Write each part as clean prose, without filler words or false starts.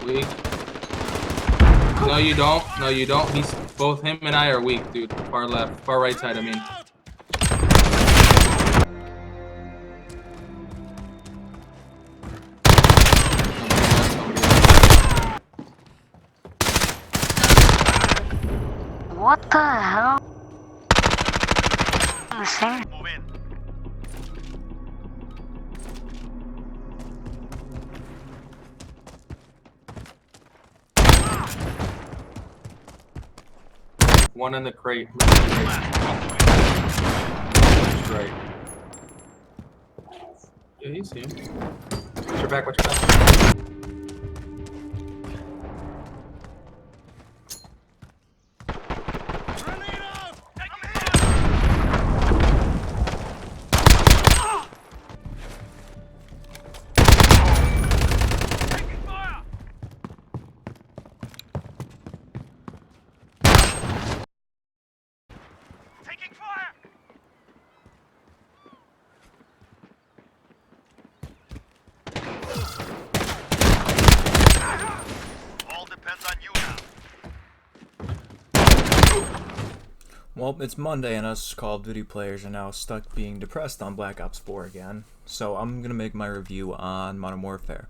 Weak. No, you don't. No, you don't. He's both him and I are weak, dude. Far left, far right side. I mean. What the hell? Insane. Move in. One in the crate. Right. Yeah, he's him. Watch your back, watch your back. Taking fire! All depends on you now. Well, it's Monday and us Call of Duty players are now stuck being depressed on Black Ops 4 again, so I'm going to make my review on Modern Warfare.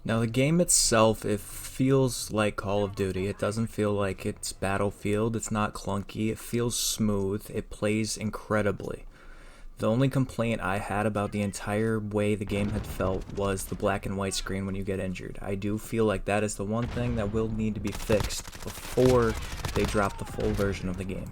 Now the game itself, it feels like Call of Duty. It doesn't feel like it's Battlefield, it's not clunky, it feels smooth, it plays incredibly. The only complaint I had about the entire way the game had felt was the black and white screen when you get injured. I do feel like that is the one thing that will need to be fixed before they drop the full version of the game.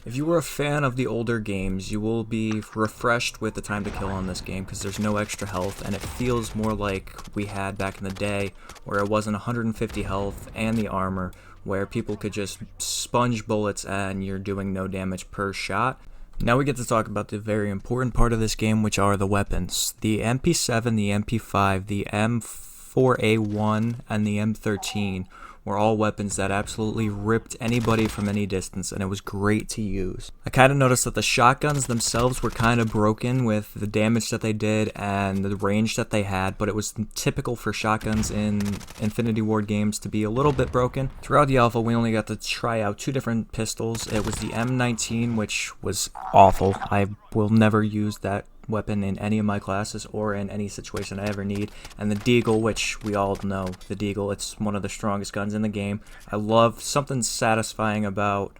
If you were a fan of the older games, you will be refreshed with the time to kill on this game because there's no extra health and it feels more like we had back in the day where it wasn't 150 health and the armor, where people could just sponge bullets and you're doing no damage per shot. Now we get to talk about the very important part of this game, which are the weapons. The MP7, the MP5, the M4A1, and the M13 were all weapons that absolutely ripped anybody from any distance, and it was great to use. I kind of noticed that the shotguns themselves were kind of broken with the damage that they did and the range that they had, but it was typical for shotguns in Infinity Ward games to be a little bit broken. Throughout the alpha, we only got to try out two different pistols. It was the M19, which was awful. I will never use that weapon in any of my classes or in any situation I ever need, and the Deagle, which we all know, the Deagle, it's one of the strongest guns in the game. I love something satisfying about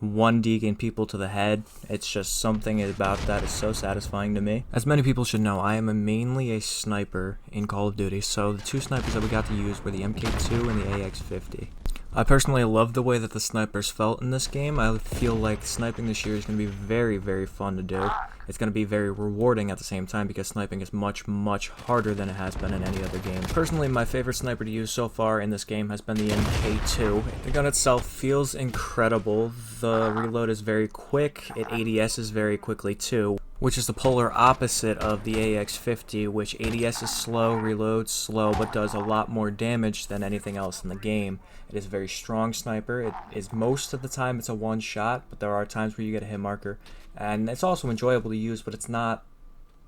one deagging people to the head. It's just something about that is so satisfying to me. As many people should know, I am mainly a sniper in Call of Duty, so the two snipers that we got to use were the MK2 and the AX50. I personally love the way that the snipers felt in this game. I feel like sniping this year is going to be very, very fun to do. It's going to be very rewarding at the same time because sniping is much, much harder than it has been in any other game. Personally, my favorite sniper to use so far in this game has been the MK2. The gun itself feels incredible. The reload is very quick. It ADSs very quickly too, which is the polar opposite of the AX50, which ADS is slow, reloads slow, but does a lot more damage than anything else in the game. It is a very strong sniper. It is most of the time it's a one shot, but there are times where you get a hit marker. And it's also enjoyable to use, but it's not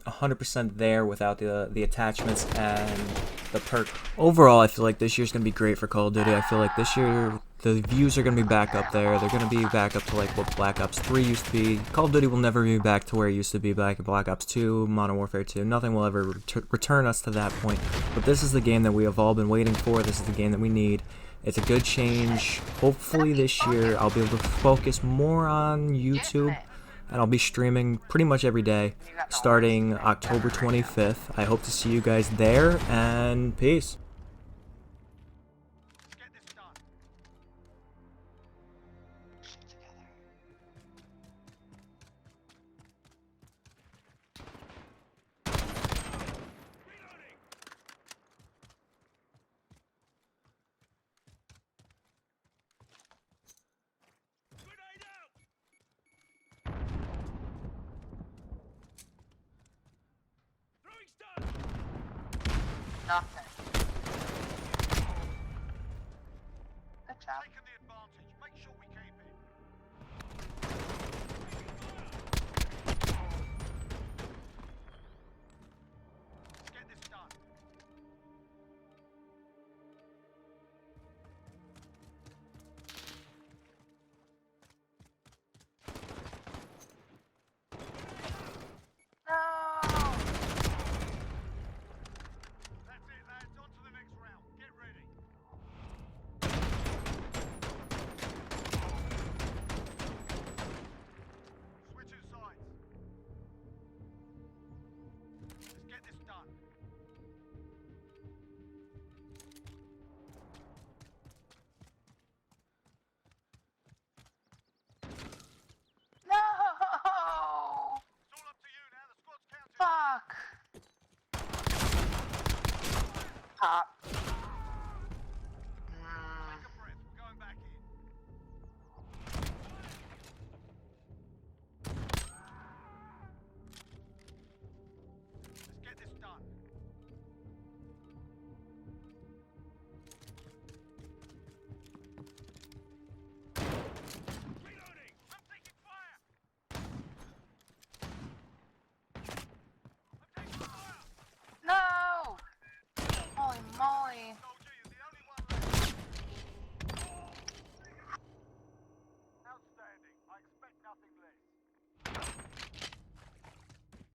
100% there without the attachments and the perk. Overall, I feel like this year's going to be great for Call of Duty. I feel like this year the views are going to be back up there. They're going to be back up to like what Black Ops 3 used to be. Call of Duty will never be back to where it used to be back in Black Ops 2, Modern Warfare 2. Nothing will ever return us to that point. But this is the game that we have all been waiting for. This is the game that we need. It's a good change. Hopefully this year I'll be able to focus more on YouTube, and I'll be streaming pretty much every day starting October 25th. I hope to see you guys there, and peace. Let's get this done. Grenade out! Throwing stun! Nothing. Good job. Taking the advantage. Make sure we keep it. Let's get this done. pop.